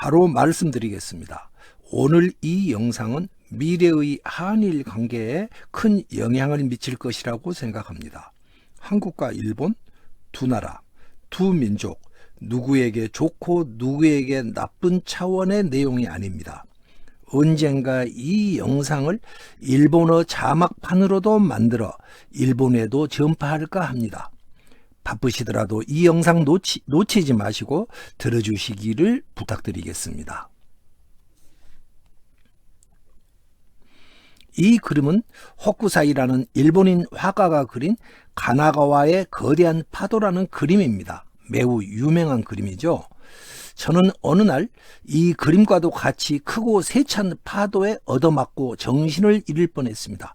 바로 말씀드리겠습니다. 오늘 이 영상은 미래의 한일 관계에 큰 영향을 미칠 것이라고 생각합니다. 한국과 일본 두 나라, 두 민족, 누구에게 좋고 누구에게 나쁜 차원의 내용이 아닙니다. 언젠가 이 영상을 일본어 자막판으로도 만들어 일본에도 전파할까 합니다. 바쁘시더라도 이 영상 놓치지 마시고 들어주시기를 부탁드리겠습니다. 이 그림은 호쿠사이라는 일본인 화가가 그린 가나가와의 거대한 파도라는 그림입니다. 매우 유명한 그림이죠. 저는 어느 날 이 그림과도 같이 크고 세찬 파도에 얻어맞고 정신을 잃을 뻔했습니다.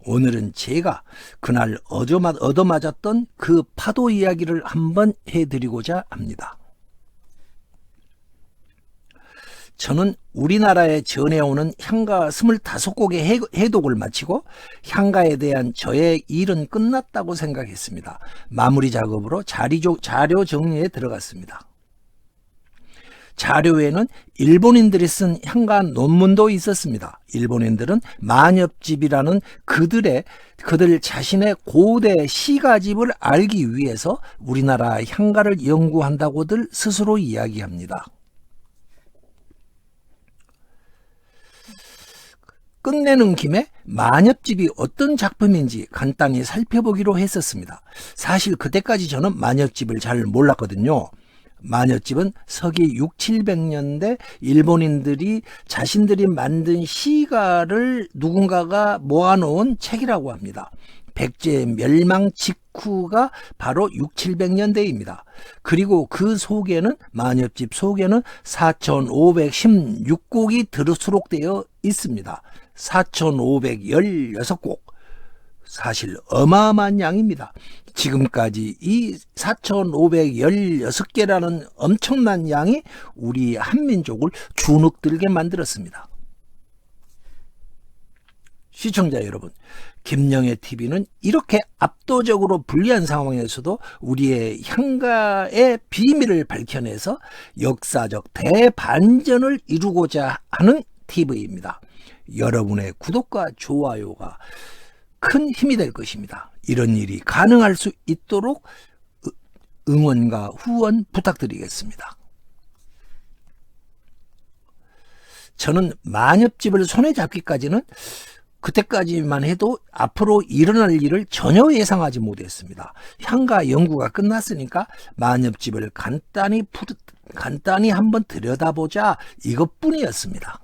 오늘은 제가 그날 얻어맞았던 그 파도 이야기를 한번 해드리고자 합니다. 저는 우리나라에 전해오는 향가 25곡의 해독을 마치고 향가에 대한 저의 일은 끝났다고 생각했습니다. 마무리 작업으로 자료 정리에 들어갔습니다. 자료에는 일본인들이 쓴 향가 논문도 있었습니다. 일본인들은 만엽집이라는 그들 자신의 고대 시가집을 알기 위해서 우리나라 향가를 연구한다고들 스스로 이야기합니다. 끝내는 김에 만엽집이 어떤 작품인지 간단히 살펴보기로 했었습니다. 사실 그때까지 저는 만엽집을 잘 몰랐거든요. 만엽집은 서기 600~700년대 일본인들이 자신들이 만든 시가를 누군가가 모아놓은 책이라고 합니다. 백제 멸망 직후가 바로 600~700년대입니다. 그리고 그 속에는 만엽집 속에는 4516곡이 수록되어 있습니다. 4516곡. 사실 어마어마한 양입니다. 지금까지 이 4516개라는 엄청난 양이 우리 한민족을 주눅들게 만들었습니다. 시청자 여러분, 김영애TV는 이렇게 압도적으로 불리한 상황에서도 우리의 향가의 비밀을 밝혀내서 역사적 대반전을 이루고자 하는 TV입니다. 여러분의 구독과 좋아요가 큰 힘이 될 것입니다. 이런 일이 가능할 수 있도록 응원과 후원 부탁드리겠습니다. 저는 만엽집을 손에 잡기까지는 그때까지만 해도 앞으로 일어날 일을 전혀 예상하지 못했습니다. 향가 연구가 끝났으니까 만엽집을 간단히 한번 들여다보자 이것뿐이었습니다.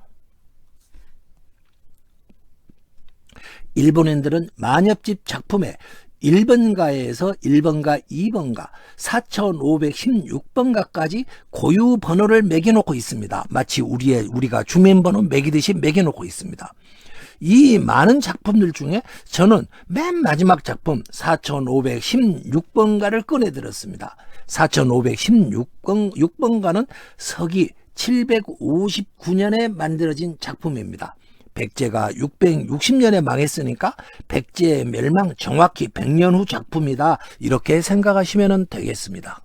일본인들은 만엽집 작품에 1번가에서 1번가, 2번가, 4516번가까지 고유 번호를 매겨놓고 있습니다. 마치 우리가 주민번호 매기듯이 매겨놓고 있습니다. 이 많은 작품들 중에 저는 맨 마지막 작품 4516번가를 꺼내들었습니다. 4516번가는 서기 759년에 만들어진 작품입니다. 백제가 660년에 망했으니까 백제의 멸망 정확히 100년 후 작품이다. 이렇게 생각하시면 되겠습니다.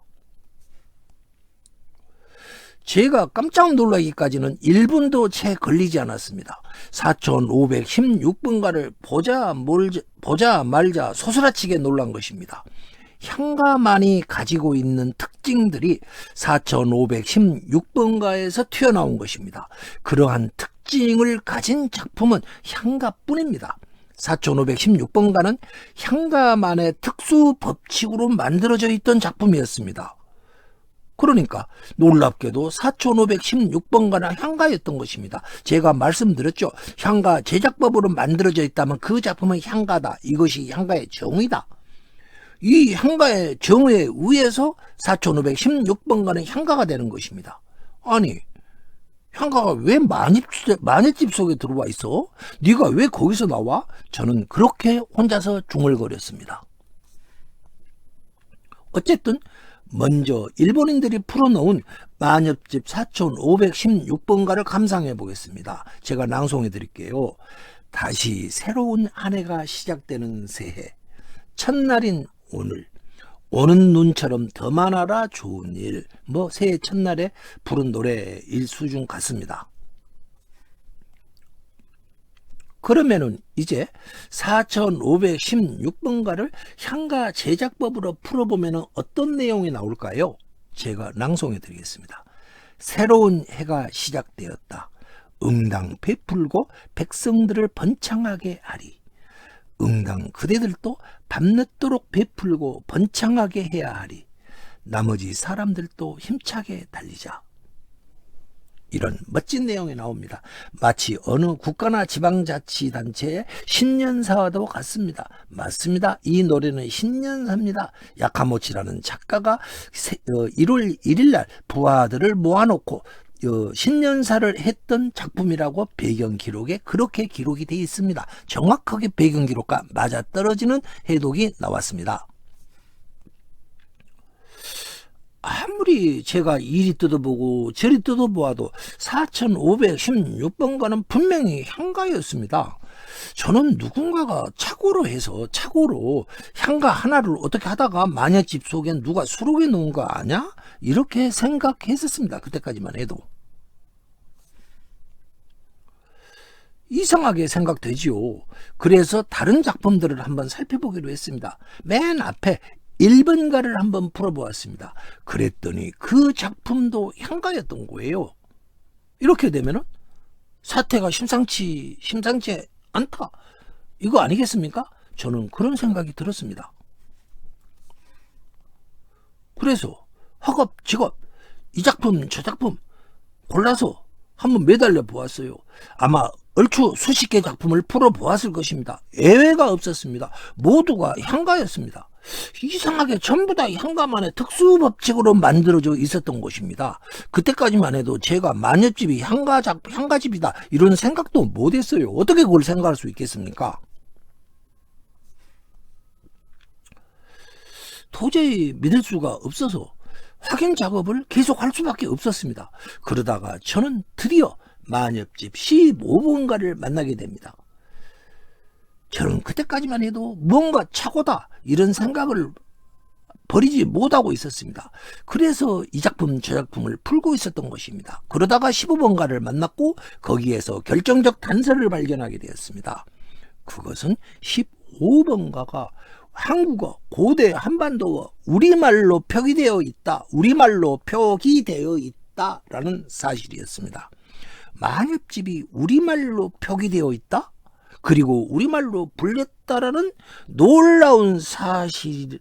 제가 깜짝 놀라기까지는 1분도 채 걸리지 않았습니다. 4516번가를 보자 말자 소스라치게 놀란 것입니다. 향가만이 가지고 있는 특징들이 4516번가에서 튀어나온 것입니다. 그러한 특징을 가진 작품은 향가뿐입니다. 4516번가는 향가만의 특수 법칙으로 만들어져 있던 작품이었습니다. 그러니까 놀랍게도 4516번가는 향가였던 것입니다. 제가 말씀드렸죠. 향가 제작법으로 만들어져 있다면 그 작품은 향가다. 이것이 향가의 정의다. 이 향가의 정의에 의해서 4516번가는 향가가 되는 것입니다. 아니, 향가가 왜 만엽집 속에 들어와 있어? 네가 왜 거기서 나와? 저는 그렇게 혼자서 중얼거렸습니다. 어쨌든 먼저 일본인들이 풀어놓은 만엽집 4516번가를 감상해 보겠습니다. 제가 낭송해 드릴게요. 다시 새로운 한 해가 시작되는 새해, 첫날인 오늘 오는 눈처럼 더 많아라 좋은 일, 뭐 새해 첫날에 부른 노래일 수준 같습니다. 그러면은 이제 4516번가를 향가 제작법으로 풀어보면 어떤 내용이 나올까요? 제가 낭송해 드리겠습니다. 새로운 해가 시작되었다. 응당 베풀고 백성들을 번창하게 하리. 응당 그대들도 밤늦도록 베풀고 번창하게 해야 하리. 나머지 사람들도 힘차게 달리자. 이런 멋진 내용이 나옵니다. 마치 어느 국가나 지방자치단체의 신년사와도 같습니다. 맞습니다. 이 노래는 신년사입니다. 야카모치라는 작가가 1월 1일 날 부하들을 모아놓고 신년사를 했던 작품이라고 배경 기록에 그렇게 기록이 되어 있습니다. 정확하게 배경 기록과 맞아떨어지는 해독이 나왔습니다. 아무리 제가 이리 뜯어보고 저리 뜯어보아도 4516번가는 분명히 향가였습니다. 저는 누군가가 착오로 향가 하나를 어떻게 하다가 마녀집 속에 누가 수록해 놓은 거 아냐? 이렇게 생각했었습니다. 그때까지만 해도. 이상하게 생각되지요. 그래서 다른 작품들을 한번 살펴보기로 했습니다. 맨 앞에 1번가를 한번 풀어보았습니다. 그랬더니 그 작품도 향가였던 거예요. 이렇게 되면은 사태가 심상치 않다. 이거 아니겠습니까? 저는 그런 생각이 들었습니다. 그래서 허겁지겁 이 작품 저 작품 골라서 한번 매달려 보았어요. 아마 얼추 수십 개 작품을 풀어보았을 것입니다. 예외가 없었습니다. 모두가 향가였습니다. 이상하게 전부 다 향가만의 특수법칙으로 만들어져 있었던 것입니다. 그때까지만 해도 제가 마녀집이 향가집이다 이런 생각도 못했어요. 어떻게 그걸 생각할 수 있겠습니까? 도저히 믿을 수가 없어서 확인 작업을 계속할 수밖에 없었습니다. 그러다가 저는 드디어 마녀집 15번가를 만나게 됩니다. 저는 그때까지만 해도 뭔가 착오다 이런 생각을 버리지 못하고 있었습니다. 그래서 이 작품 저 작품을 풀고 있었던 것입니다. 그러다가 15번가를 만났고 거기에서 결정적 단서를 발견하게 되었습니다. 그것은 15번가가 한국어 고대 한반도어 우리말로 표기되어 있다라는 사실이었습니다. 마녀집이 우리말로 표기되어 있다? 그리고 우리말로 불렸다라는 놀라운 사실이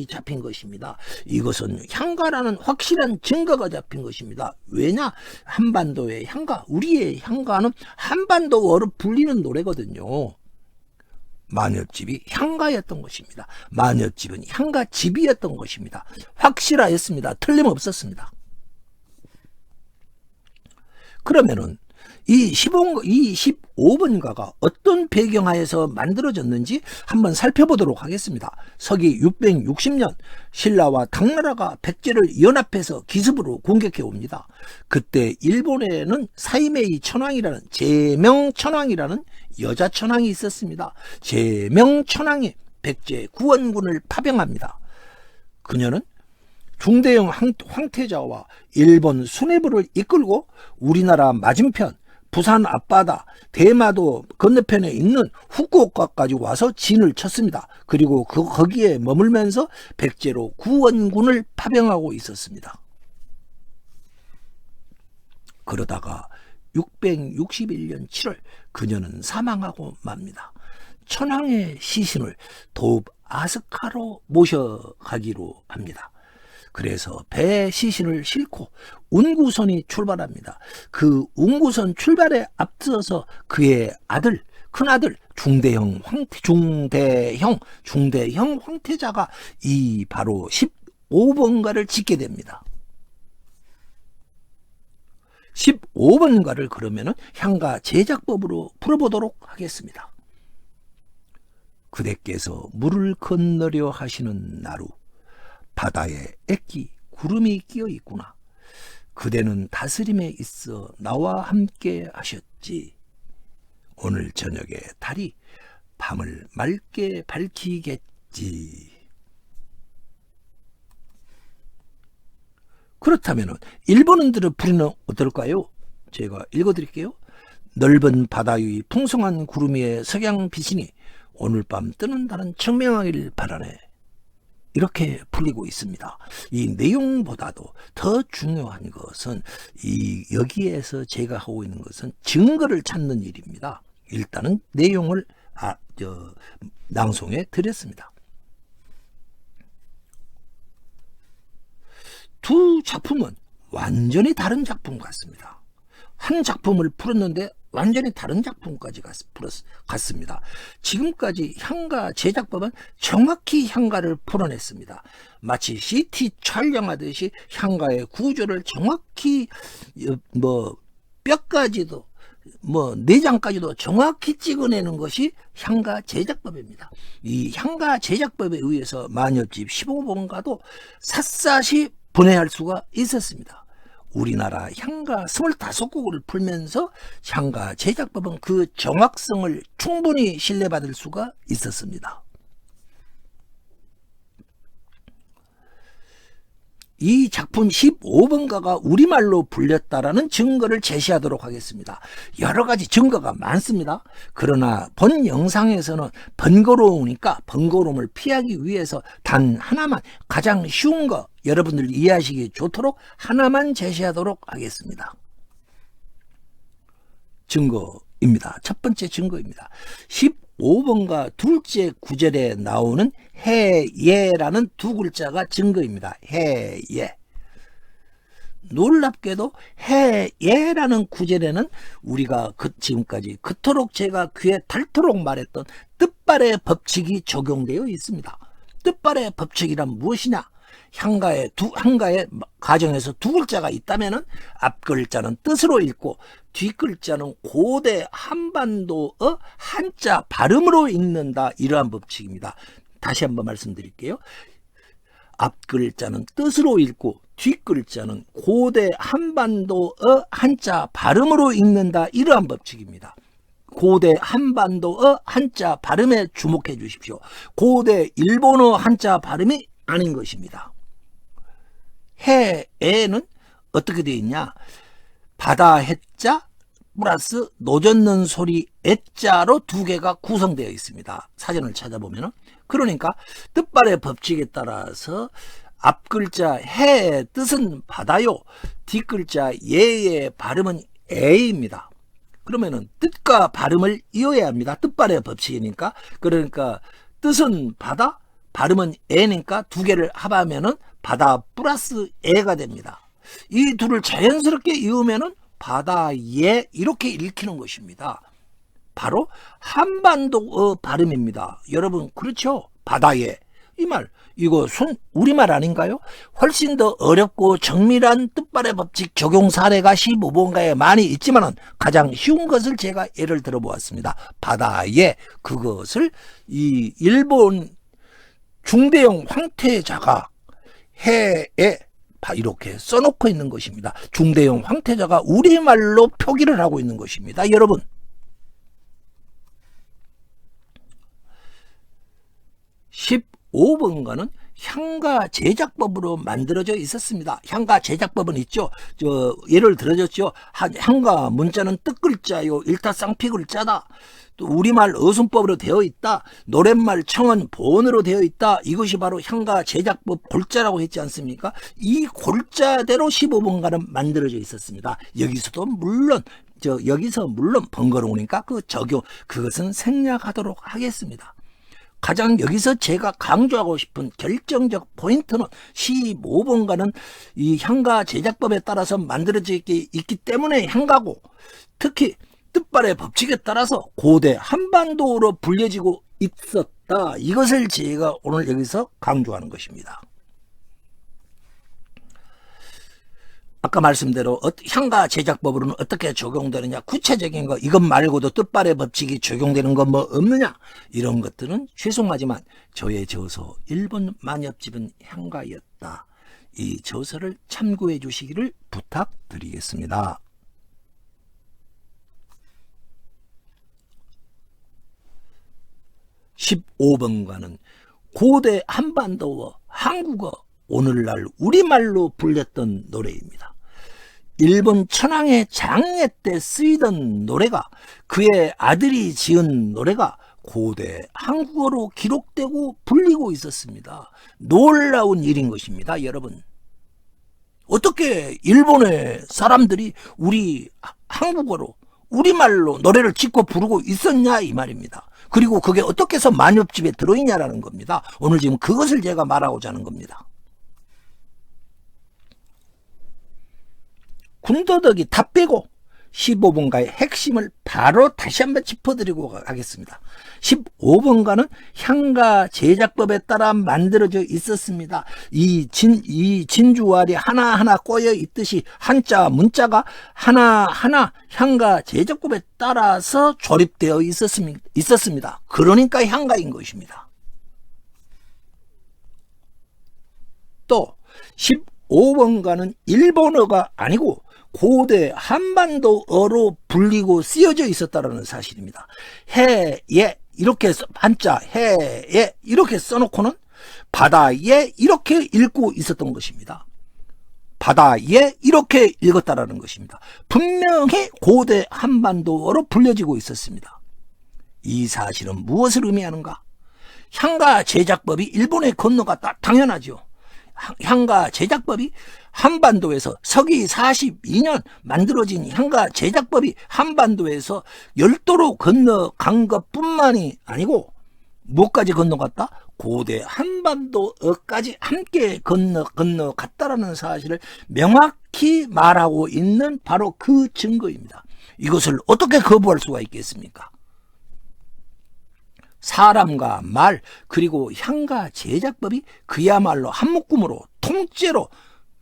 잡힌 것입니다. 이것은 향가라는 확실한 증거가 잡힌 것입니다. 왜냐? 한반도의 향가, 우리의 향가는 한반도어로 불리는 노래거든요. 마녀집이 향가였던 것입니다. 마녀집은 향가집이었던 것입니다. 확실하였습니다. 틀림없었습니다. 그러면은 이 15번가가 어떤 배경하에서 만들어졌는지 한번 살펴보도록 하겠습니다. 서기 660년 신라와 당나라가 백제를 연합해서 기습으로 공격해 옵니다. 그때 일본에는 사이메이 천황이라는 제명천황이라는 여자 천황이 있었습니다. 제명천황이 백제 구원군을 파병합니다. 그녀는 중대형 황태자와 일본 수뇌부를 이끌고 우리나라 맞은편 부산 앞바다 대마도 건너편에 있는 후쿠오카까지 와서 진을 쳤습니다. 그리고 거기에 머물면서 백제로 구원군을 파병하고 있었습니다. 그러다가 661년 7월 그녀는 사망하고 맙니다. 천황의 시신을 도읍 아스카로 모셔가기로 합니다. 그래서 배 시신을 싣고 운구선이 출발합니다. 그 운구선 출발에 앞서서 그의 아들, 큰아들 중대형 황태자가 이 바로 15번가를 짓게 됩니다. 15번가를 그러면은 향가 제작법으로 풀어보도록 하겠습니다. 그대께서 물을 건너려 하시는 나루 바다에 액기 구름이 끼어 있구나. 그대는 다스림에 있어 나와 함께 하셨지. 오늘 저녁에 달이 밤을 맑게 밝히겠지. 그렇다면 일본인들의 풀이는 어떨까요? 제가 읽어드릴게요. 넓은 바다 위 풍성한 구름 위에 석양 빛이니 오늘 밤 뜨는 달은 청명하길 바라네. 이렇게 풀리고 있습니다. 이 내용보다도 더 중요한 것은 여기에서 제가 하고 있는 것은 증거를 찾는 일입니다. 일단은 내용을 낭송해 드렸습니다. 두 작품은 완전히 다른 작품 같습니다. 한 작품을 풀었는데 완전히 다른 작품까지 갔습니다. 지금까지 향가 제작법은 정확히 향가를 풀어냈습니다. 마치 CT 촬영하듯이 향가의 구조를 정확히 뼈까지도 내장까지도 정확히 찍어내는 것이 향가 제작법입니다. 이 향가 제작법에 의해서 만엽집 15번가도 샅샅이 분해할 수가 있었습니다. 우리나라 향가 25곡을 풀면서 향가 제작법은 그 정확성을 충분히 신뢰받을 수가 있었습니다. 이 작품 15번가가 우리말로 불렸다라는 증거를 제시하도록 하겠습니다. 여러 가지 증거가 많습니다. 그러나 본 영상에서는 번거로우니까 번거로움을 피하기 위해서 단 하나만, 가장 쉬운 거, 여러분들 이해하시기 좋도록 하나만 제시하도록 하겠습니다. 증거입니다. 첫 번째 증거입니다. 15번가 둘째 구절에 나오는 해예라는 두 글자가 증거입니다. 해예. 놀랍게도 해예라는 구절에는 우리가 지금까지 그토록 제가 귀에 닳도록 말했던 뜻발의 법칙이 적용되어 있습니다. 뜻발의 법칙이란 무엇이냐? 향가의 가정에서 두 글자가 있다면은 앞 글자는 뜻으로 읽고 뒷 글자는 고대 한반도의 한자 발음으로 읽는다. 이러한 법칙입니다. 다시 한번 말씀드릴게요. 앞 글자는 뜻으로 읽고 뒷 글자는 고대 한반도의 한자 발음으로 읽는다. 이러한 법칙입니다. 고대 한반도의 한자 발음에 주목해 주십시오. 고대 일본어 한자 발음이 아닌 것입니다. 해에는 어떻게 되어 있냐? 바다 해자 플러스 노젓는 소리 애자로 두 개가 구성되어 있습니다. 사전을 찾아보면. 그러니까 뜻발의 법칙에 따라서 앞 글자 해의 뜻은 바다요, 뒷 글자 예의 발음은 에입니다. 그러면은 뜻과 발음을 이어야 합니다. 뜻발의 법칙이니까. 그러니까 뜻은 바다, 발음은 에니까 두 개를 합하면은 바다 플러스 에가 됩니다. 이 둘을 자연스럽게 이으면은 바다에 이렇게 읽히는 것입니다. 바로 한반도의 발음입니다. 여러분, 그렇죠? 바다에. 이 말, 이거 우리말 아닌가요? 훨씬 더 어렵고 정밀한 뜻발의 법칙 적용 사례가 15번가에 많이 있지만 가장 쉬운 것을 제가 예를 들어 보았습니다. 바다에. 그것을 이 일본 중대형 황태자가 해에 이렇게 써놓고 있는 것입니다. 중대형 황태자가 우리말로 표기를 하고 있는 것입니다. 여러분, 15번가는 향가 제작법으로 만들어져 있었습니다. 향가 제작법은 있죠. 예를 들어줬죠. 향가 문자는 뜻글자요, 일타쌍피글자다. 또 우리말 어순법으로 되어 있다. 노랫말 청은 보언으로 되어 있다. 이것이 바로 향가 제작법 골자라고 했지 않습니까? 이 골자대로 15번가는 만들어져 있었습니다. 여기서 물론 번거로우니까 그것은 생략하도록 하겠습니다. 가장 여기서 제가 강조하고 싶은 결정적 포인트는 15번가는 이 향가 제작법에 따라서 만들어져 있기 때문에 향가고, 특히 뜻발의 법칙에 따라서 고대 한반도로 불려지고 있었다. 이것을 제가 오늘 여기서 강조하는 것입니다. 아까 말씀대로 향가 제작법으로는 어떻게 적용되느냐, 구체적인 거, 이것 말고도 뜻발의 법칙이 적용되는 거 뭐 없느냐, 이런 것들은 죄송하지만 저의 저서 일본 만엽집은 향가였다, 이 저서를 참고해 주시기를 부탁드리겠습니다. (15번가는) 고대 한반도와 한국어 오늘날 우리말로 불렸던 노래입니다. 일본 천황의 장례 때 쓰이던 노래가, 그의 아들이 지은 노래가 고대 한국어로 기록되고 불리고 있었습니다. 놀라운 일인 것입니다, 여러분. 어떻게 일본의 사람들이 우리 한국어로, 우리말로 노래를 짓고 부르고 있었냐 이 말입니다. 그리고 그게 어떻게 해서 만엽집에 들어있냐라는 겁니다. 오늘 지금 그것을 제가 말하고자 하는 겁니다. 군더더기 다 빼고 15번가의 핵심을 바로 다시 한번 짚어드리고 가겠습니다. 15번가는 향가 제작법에 따라 만들어져 있었습니다. 이 진주알이 하나하나 꼬여 있듯이 한자 문자가 하나하나 향가 제작법에 따라서 조립되어 있었습니다. 그러니까 향가인 것입니다. 또 15번가는 일본어가 아니고 고대 한반도어로 불리고 쓰여져 있었다는 사실입니다. 해에 이렇게 한자 해에 이렇게 써놓고는 바다에 이렇게 읽고 있었던 것입니다. 바다에 이렇게 읽었다라는 것입니다. 분명히 고대 한반도어로 불려지고 있었습니다. 이 사실은 무엇을 의미하는가? 향가 제작법이 일본에 건너갔다. 당연하죠. 향가 제작법이 한반도에서 서기 42년 만들어진 향가 제작법이 한반도에서 열도로 건너간 것뿐만이 아니고 뭐까지 건너갔다? 고대 한반도까지 함께 건너갔다라는 사실을 명확히 말하고 있는 바로 그 증거입니다. 이것을 어떻게 거부할 수가 있겠습니까? 사람과 말 그리고 향가 제작법이 그야말로 한 묶음으로 통째로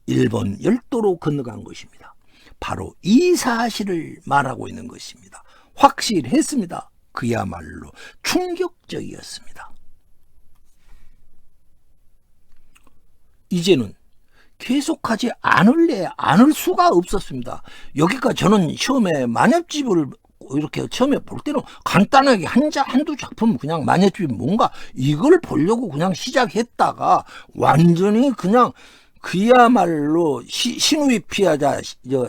일본 열도로 건너간 것입니다. 바로 이 사실을 말하고 있는 것입니다. 확실했습니다. 그야말로 충격적이었습니다. 이제는 계속하지 않을 수가 없었습니다. 여기까지 저는 처음에 만엽집을 이렇게 처음에 볼 때는 간단하게 한두 작품 그냥 만엽집이 뭔가 이걸 보려고 그냥 시작했다가 완전히 그냥 그야말로 신우이 피하자,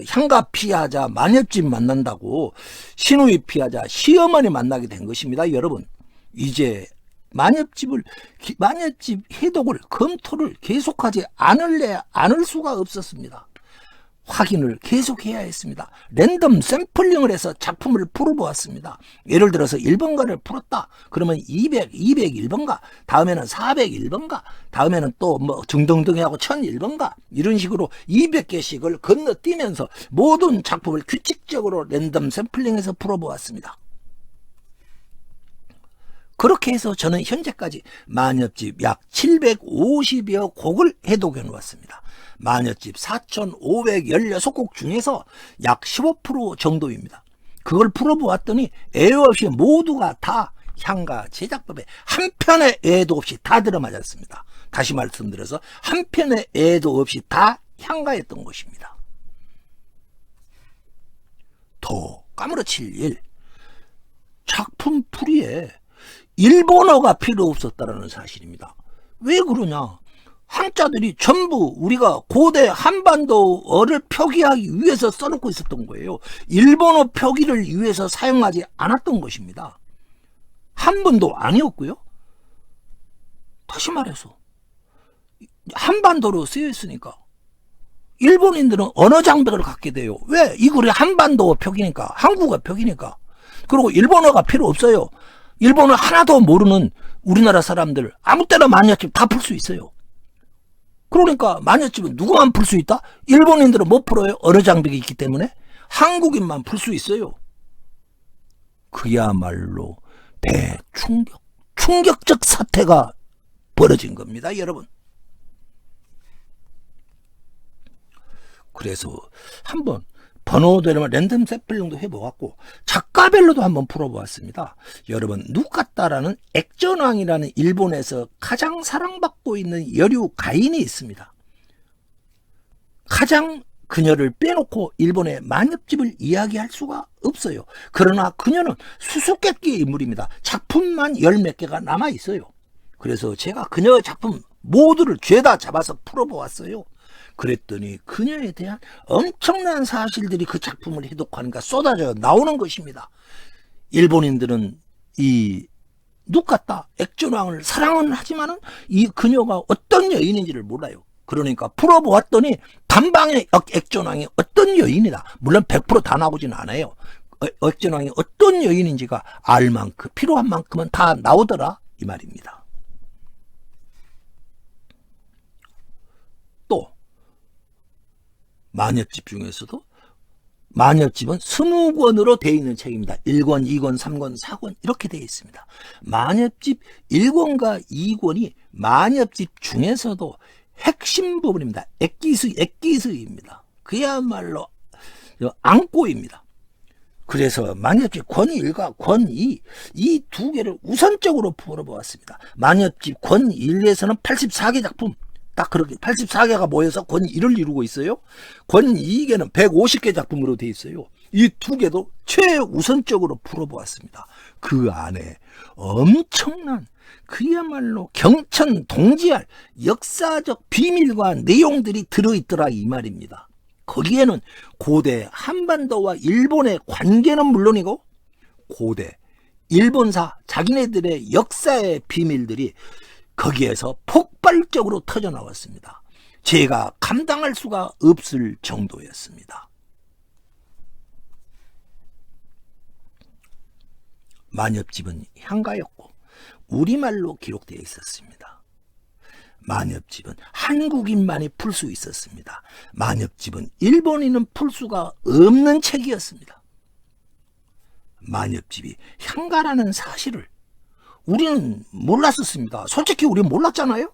향가 피하자, 만엽집 만난다고 신우이 피하자, 시어머니 만나게 된 것입니다. 여러분, 이제 만엽집 해독을, 검토를 계속하지 않을 수가 없었습니다. 확인을 계속해야 했습니다. 랜덤 샘플링을 해서 작품을 풀어보았습니다. 예를 들어서 1번가를 풀었다. 그러면 201번가, 다음에는 401번가, 다음에는 또 뭐 등등등하고 1001번가 이런 식으로 200개씩을 건너뛰면서 모든 작품을 규칙적으로 랜덤 샘플링해서 풀어보았습니다. 그렇게 해서 저는 현재까지 만엽집 약 750여 곡을 해독해 놓았습니다. 만엽집 4,516곡 중에서 약 15% 정도입니다. 그걸 풀어보았더니 애도 없이 모두가 다 향가 제작법에 한 편의 애도 없이 다 들어맞았습니다. 다시 말씀드려서 한 편의 애도 없이 다 향가했던 것입니다. 더 까무러칠 일, 작품 풀이에 일본어가 필요 없었다는 사실입니다. 왜 그러냐? 한자들이 전부 우리가 고대 한반도어를 표기하기 위해서 써놓고 있었던 거예요. 일본어 표기를 위해서 사용하지 않았던 것입니다. 한 번도 아니었고요. 다시 말해서 한반도로 쓰여 있으니까 일본인들은 언어 장벽을 갖게 돼요. 왜? 이 글이 한반도 표기니까, 한국어 표기니까. 그리고 일본어가 필요 없어요. 일본어 하나도 모르는 우리나라 사람들 아무 때나 만엽집 다 풀 수 있어요. 그러니까 만엽집은 누구만 풀 수 있다? 일본인들은 못 풀어요. 언어 장벽이 있기 때문에. 한국인만 풀 수 있어요. 그야말로 충격적 사태가 벌어진 겁니다, 여러분. 그래서 한번 번호대로 랜덤 샘플링도 해보았고 작가별로도 한번 풀어보았습니다. 여러분, 누카타라는 액전왕이라는 일본에서 가장 사랑받고 있는 여류 가인이 있습니다. 가장 그녀를 빼놓고 일본의 만엽집을 이야기할 수가 없어요. 그러나 그녀는 수수께끼의 인물입니다. 작품만 열 몇 개가 남아있어요. 그래서 제가 그녀 작품 모두를 죄다 잡아서 풀어보았어요. 그랬더니 그녀에 대한 엄청난 사실들이 그 작품을 해독하니까 쏟아져 나오는 것입니다. 일본인들은 이 누카타 액존왕을 사랑은 하지만은 이 그녀가 어떤 여인인지를 몰라요. 그러니까 풀어보았더니 단방의 액존왕이 어떤 여인이다. 물론 100%다 나오진 않아요. 액존왕이 어떤 여인인지가 알 만큼, 필요한 만큼은 다 나오더라 이 말입니다. 또 마녀집 중에서도 마녀집은 20권으로 되어 있는 책입니다. 1권, 2권, 3권, 4권 이렇게 되어 있습니다. 마녀집 1권과 2권이 마녀집 중에서도 핵심 부분입니다. 액기스입니다. 그야말로 안고입니다. 그래서 마녀집 권 1과 권 2, 이 두 개를 우선적으로 풀어보았습니다. 마녀집 권 1에서는 84개 작품, 딱 그렇게 84개가 모여서 권 1을 이루고 있어요. 권 2개는 150개 작품으로 되어 있어요. 이 두 개도 최우선적으로 풀어보았습니다. 그 안에 엄청난 그야말로 경천동지할 역사적 비밀과 내용들이 들어있더라 이 말입니다. 거기에는 고대 한반도와 일본의 관계는 물론이고 고대 일본사 자기네들의 역사의 비밀들이 거기에서 폭발적으로 터져나왔습니다. 제가 감당할 수가 없을 정도였습니다. 마녀집은 향가였고 우리말로 기록되어 있었습니다. 마녀집은 한국인만이 풀 수 있었습니다. 마녀집은 일본인은 풀 수가 없는 책이었습니다. 마녀집이 향가라는 사실을 우리는 몰랐었습니다. 솔직히 우리는 몰랐잖아요.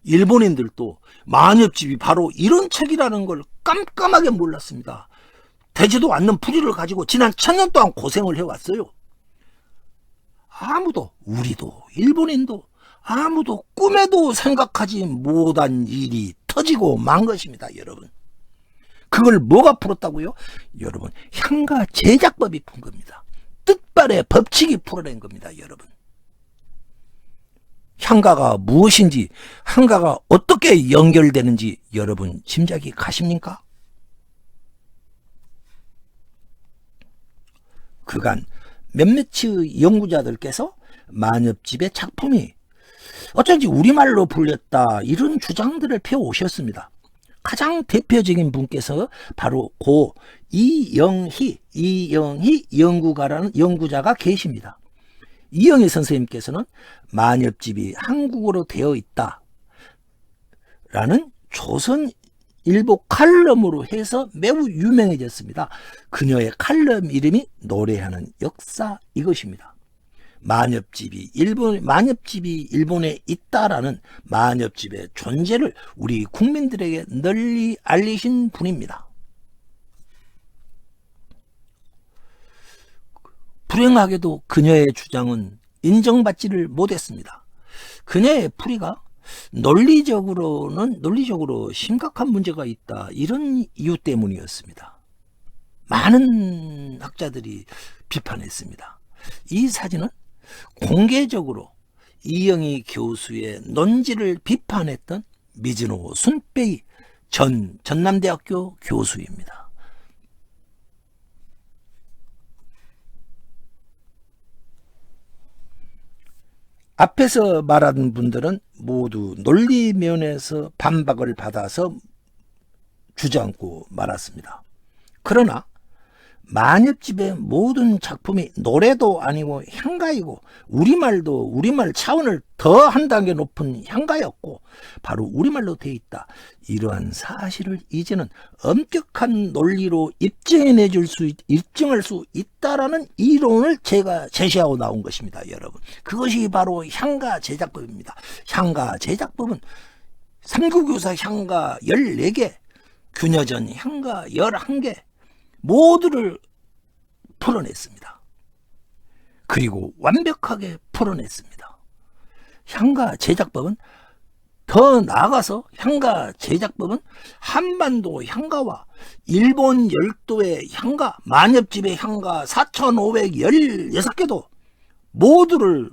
일본인들도 마녀집이 바로 이런 책이라는 걸 깜깜하게 몰랐습니다. 되지도 않는 풀이를 가지고 지난 1000년 동안 고생을 해왔어요. 아무도, 우리도 일본인도 아무도 꿈에도 생각하지 못한 일이 터지고 만 것입니다. 여러분, 그걸 뭐가 풀었다고요? 여러분, 향가 제작법이 푼 겁니다. 뜻발의 법칙이 풀어낸 겁니다. 여러분, 향가가 무엇인지, 향가가 어떻게 연결되는지 여러분 짐작이 가십니까? 그간 몇몇의 연구자들께서 마녀집의 작품이 어쩐지 우리말로 불렸다 이런 주장들을 펴오셨습니다. 가장 대표적인 분께서 바로 고 이영희 연구자가 계십니다. 이영희 선생님께서는 마녀집이 한국어로 되어 있다라는 조선일보 칼럼으로 해서 매우 유명해졌습니다. 그녀의 칼럼 이름이 노래하는 역사 이것입니다. 마녀집이 일본에 있다라는 마녀집의 존재를 우리 국민들에게 널리 알리신 분입니다. 불행하게도 그녀의 주장은 인정받지를 못했습니다. 그녀의 풀이가 논리적으로 심각한 문제가 있다 이런 이유 때문이었습니다. 많은 학자들이 비판했습니다. 이 사진은 공개적으로 이영희 교수의 논지를 비판했던 미즈노 순페이 전남대학교 교수입니다. 앞에서 말한 분들은 모두 논리 면에서 반박을 받아서 주저앉고 말았습니다. 그러나 마녀집의 모든 작품이 노래도 아니고 향가이고 우리말 차원을 더 한 단계 높은 향가였고 바로 우리말로 되어 있다. 이러한 사실을 이제는 엄격한 논리로 입증할 수 있다라는 이론을 제가 제시하고 나온 것입니다. 여러분, 그것이 바로 향가 제작법입니다. 향가 제작법은 삼국유사 향가 14개, 균여전 향가 11개 모두를 풀어냈습니다. 그리고 완벽하게 풀어냈습니다. 향가 제작법은 더 나아가서 향가 제작법은 한반도 향가와 일본 열도의 향가, 마녀집의 향가 4516개도 모두를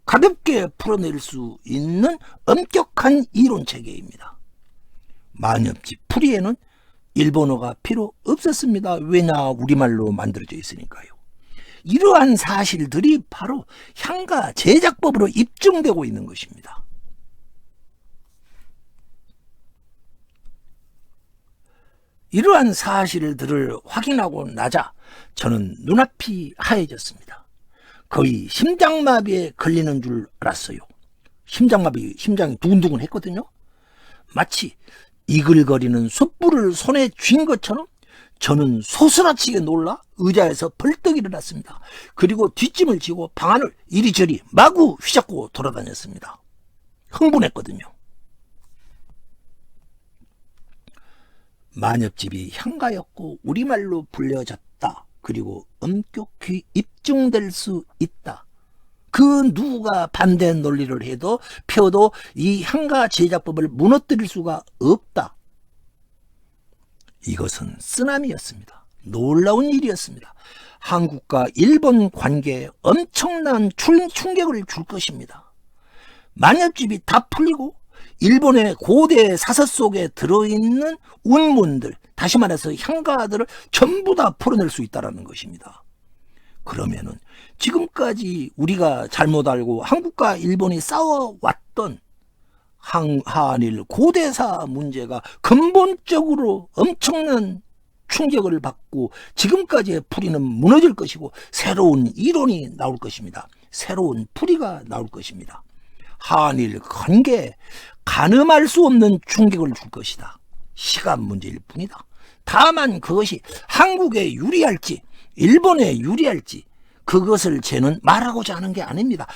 가볍게 풀어낼 수 있는 엄격한 이론 체계입니다. 만엽집 풀이에는 일본어가 필요 없었습니다. 왜냐? 우리말로 만들어져 있으니까요. 이러한 사실들이 바로 향가 제작법으로 입증되고 있는 것입니다. 이러한 사실들을 확인하고 나자 저는 눈앞이 하얘졌습니다. 거의 심장마비에 걸리는 줄 알았어요. 심장이 두근두근 했거든요. 마치 이글거리는 숯불을 손에 쥔 것처럼 저는 소스라치게 놀라 의자에서 벌떡 일어났습니다. 그리고 뒷짐을 지고 방 안을 이리저리 마구 휘젓고 돌아다녔습니다. 흥분했거든요. 만엽집이 향가였고 우리말로 불려졌다. 그리고 엄격히 입증될 수 있다. 그 누가 반대 논리를 해도 펴도 이 향가 제작법을 무너뜨릴 수가 없다. 이것은 쓰나미였습니다. 놀라운 일이었습니다. 한국과 일본 관계에 엄청난 충격을 줄 것입니다. 만엽집이 다 풀리고 일본의 고대 사서 속에 들어있는 운문들, 다시 말해서 향가들을 전부 다 풀어낼 수 있다는 것입니다. 그러면은 지금까지 우리가 잘못 알고 한국과 일본이 싸워왔던 한일 고대사 문제가 근본적으로 엄청난 충격을 받고 지금까지의 풀이는 무너질 것이고 새로운 이론이 나올 것입니다. 새로운 풀이가 나올 것입니다. 한일 관계에 가늠할 수 없는 충격을 줄 것이다. 시간 문제일 뿐이다. 다만 그것이 한국에 유리할지 일본에 유리할지 그것을 저는 말하고자 하는 게 아닙니다.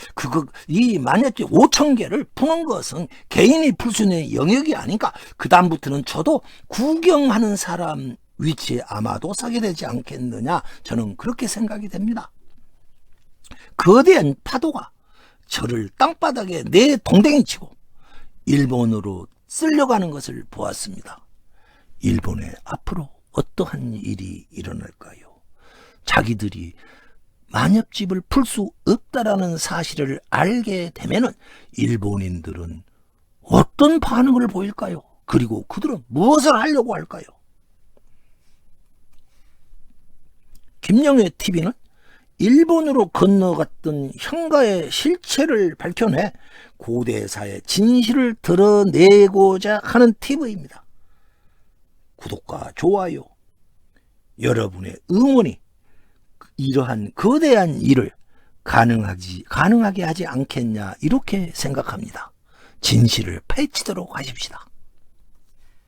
이 만엽집 5,000개를 푸는 것은 개인이 풀 수 있는 영역이 아니까 그 다음부터는 저도 구경하는 사람 위치에 아마도 서게 되지 않겠느냐, 저는 그렇게 생각이 됩니다. 거대한 파도가 저를 땅바닥에 내 동댕이 치고 일본으로 쓸려가는 것을 보았습니다. 일본에 앞으로 어떠한 일이 일어날까요? 자기들이 만엽집을 풀 수 없다라는 사실을 알게 되면은 일본인들은 어떤 반응을 보일까요? 그리고 그들은 무엇을 하려고 할까요? 김영애 TV는 일본으로 건너갔던 향가의 실체를 밝혀내 고대사의 진실을 드러내고자 하는 TV입니다. 구독과 좋아요, 여러분의 응원이 이러한 거대한 일을 가능하게 하지 않겠냐, 이렇게 생각합니다. 진실을 파헤치도록 하십시다.